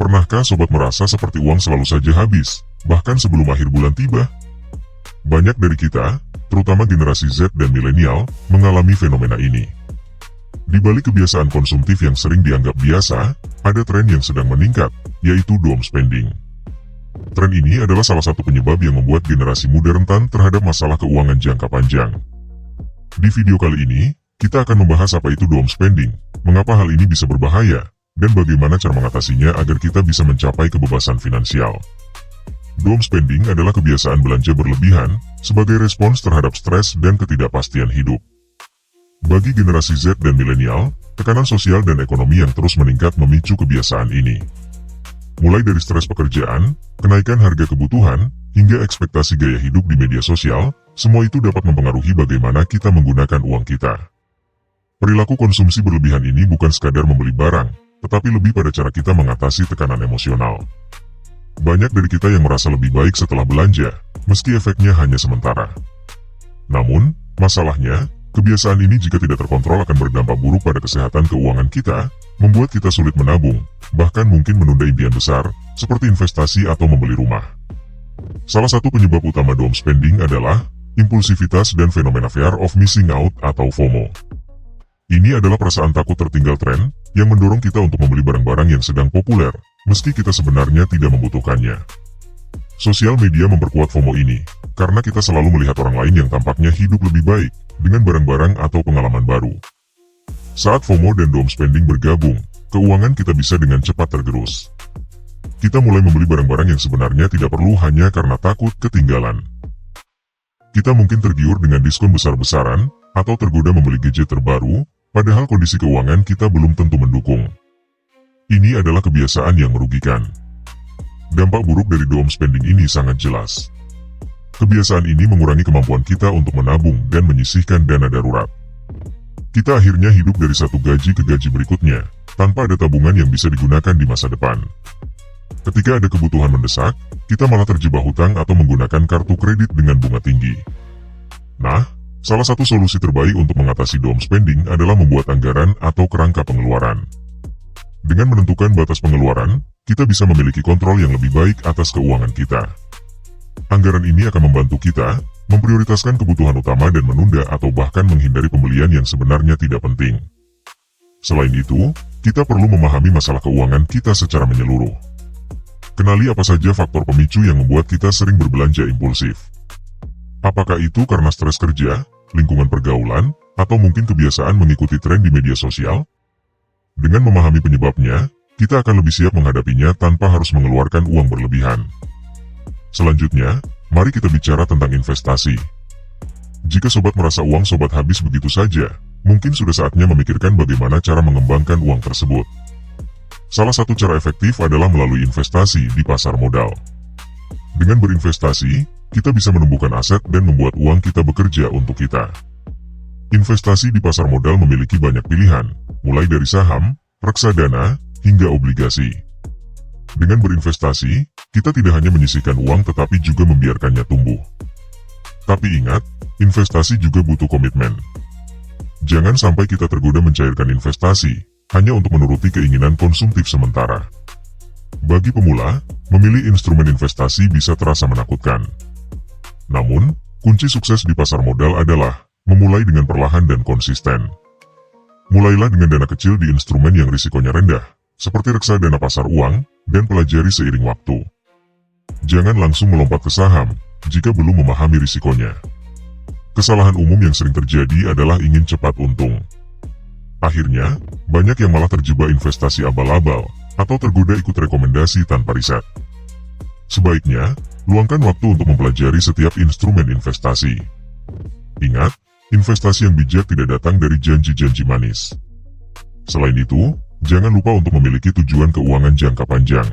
Pernahkah sobat merasa seperti uang selalu saja habis, bahkan sebelum akhir bulan tiba? Banyak dari kita, terutama generasi Z dan milenial, mengalami fenomena ini. Di balik kebiasaan konsumtif yang sering dianggap biasa, ada tren yang sedang meningkat, yaitu doom spending. Tren ini adalah salah satu penyebab yang membuat generasi muda rentan terhadap masalah keuangan jangka panjang. Di video kali ini, kita akan membahas apa itu doom spending, mengapa hal ini bisa berbahaya, dan bagaimana cara mengatasinya agar kita bisa mencapai kebebasan finansial. Doom spending adalah kebiasaan belanja berlebihan sebagai respons terhadap stres dan ketidakpastian hidup. Bagi generasi Z dan milenial, tekanan sosial dan ekonomi yang terus meningkat memicu kebiasaan ini. Mulai dari stres pekerjaan, kenaikan harga kebutuhan, hingga ekspektasi gaya hidup di media sosial, semua itu dapat mempengaruhi bagaimana kita menggunakan uang kita. Perilaku konsumsi berlebihan ini bukan sekadar membeli barang, tetapi lebih pada cara kita mengatasi tekanan emosional. Banyak dari kita yang merasa lebih baik setelah belanja, meski efeknya hanya sementara. Namun, masalahnya, kebiasaan ini jika tidak terkontrol akan berdampak buruk pada kesehatan keuangan kita, membuat kita sulit menabung, bahkan mungkin menunda impian besar, seperti investasi atau membeli rumah. Salah satu penyebab utama doom spending adalah impulsivitas dan fenomena fear of missing out atau FOMO. Ini adalah perasaan takut tertinggal tren, yang mendorong kita untuk membeli barang-barang yang sedang populer, meski kita sebenarnya tidak membutuhkannya. Sosial media memperkuat FOMO ini, karena kita selalu melihat orang lain yang tampaknya hidup lebih baik, dengan barang-barang atau pengalaman baru. Saat FOMO dan doom spending bergabung, keuangan kita bisa dengan cepat tergerus. Kita mulai membeli barang-barang yang sebenarnya tidak perlu hanya karena takut ketinggalan. Kita mungkin tergiur dengan diskon besar-besaran, atau tergoda membeli gadget terbaru, padahal kondisi keuangan kita belum tentu mendukung. Ini adalah kebiasaan yang merugikan. Dampak buruk dari doom spending ini sangat jelas. Kebiasaan ini mengurangi kemampuan kita untuk menabung dan menyisihkan dana darurat. Kita akhirnya hidup dari satu gaji ke gaji berikutnya, tanpa ada tabungan yang bisa digunakan di masa depan. Ketika ada kebutuhan mendesak, kita malah terjebak hutang atau menggunakan kartu kredit dengan bunga tinggi. Nah, salah satu solusi terbaik untuk mengatasi doom spending adalah membuat anggaran atau kerangka pengeluaran. Dengan menentukan batas pengeluaran, kita bisa memiliki kontrol yang lebih baik atas keuangan kita. Anggaran ini akan membantu kita memprioritaskan kebutuhan utama dan menunda atau bahkan menghindari pembelian yang sebenarnya tidak penting. Selain itu, kita perlu memahami masalah keuangan kita secara menyeluruh. Kenali apa saja faktor pemicu yang membuat kita sering berbelanja impulsif. Apakah itu karena stres kerja, lingkungan pergaulan, atau mungkin kebiasaan mengikuti tren di media sosial? Dengan memahami penyebabnya, kita akan lebih siap menghadapinya tanpa harus mengeluarkan uang berlebihan. Selanjutnya, mari kita bicara tentang investasi. Jika sobat merasa uang sobat habis begitu saja, mungkin sudah saatnya memikirkan bagaimana cara mengembangkan uang tersebut. Salah satu cara efektif adalah melalui investasi di pasar modal. Dengan berinvestasi, kita bisa menumbuhkan aset dan membuat uang kita bekerja untuk kita. Investasi di pasar modal memiliki banyak pilihan, mulai dari saham, reksadana, hingga obligasi. Dengan berinvestasi, kita tidak hanya menyisihkan uang tetapi juga membiarkannya tumbuh. Tapi ingat, investasi juga butuh komitmen. Jangan sampai kita tergoda mencairkan investasi, hanya untuk menuruti keinginan konsumtif sementara. Bagi pemula, memilih instrumen investasi bisa terasa menakutkan. Namun, kunci sukses di pasar modal adalah memulai dengan perlahan dan konsisten. Mulailah dengan dana kecil di instrumen yang risikonya rendah, seperti reksadana pasar uang, dan pelajari seiring waktu. Jangan langsung melompat ke saham, jika belum memahami risikonya. Kesalahan umum yang sering terjadi adalah ingin cepat untung. Akhirnya, banyak yang malah terjebak investasi abal-abal, atau tergoda ikut rekomendasi tanpa riset. Sebaiknya, luangkan waktu untuk mempelajari setiap instrumen investasi. Ingat, investasi yang bijak tidak datang dari janji-janji manis. Selain itu, jangan lupa untuk memiliki tujuan keuangan jangka panjang.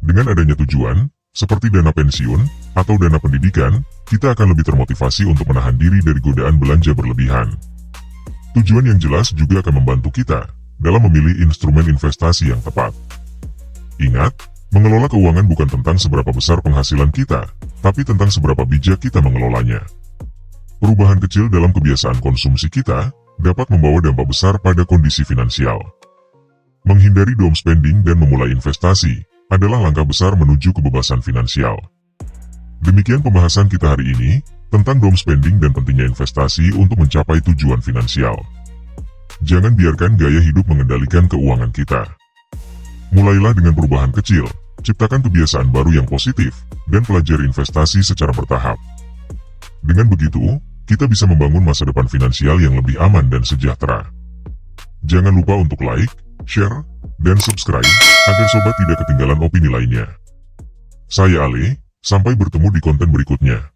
Dengan adanya tujuan, seperti dana pensiun, atau dana pendidikan, kita akan lebih termotivasi untuk menahan diri dari godaan belanja berlebihan. Tujuan yang jelas juga akan membantu kita dalam memilih instrumen investasi yang tepat. Ingat, mengelola keuangan bukan tentang seberapa besar penghasilan kita, tapi tentang seberapa bijak kita mengelolanya. Perubahan kecil dalam kebiasaan konsumsi kita dapat membawa dampak besar pada kondisi finansial. Menghindari dom spending dan memulai investasi adalah langkah besar menuju kebebasan finansial. Demikian pembahasan kita hari ini tentang dom spending dan pentingnya investasi untuk mencapai tujuan finansial. Jangan biarkan gaya hidup mengendalikan keuangan kita. Mulailah dengan perubahan kecil, ciptakan kebiasaan baru yang positif, dan pelajari investasi secara bertahap. Dengan begitu, kita bisa membangun masa depan finansial yang lebih aman dan sejahtera. Jangan lupa untuk like, share, dan subscribe, agar sobat tidak ketinggalan opini lainnya. Saya Ale, sampai bertemu di konten berikutnya.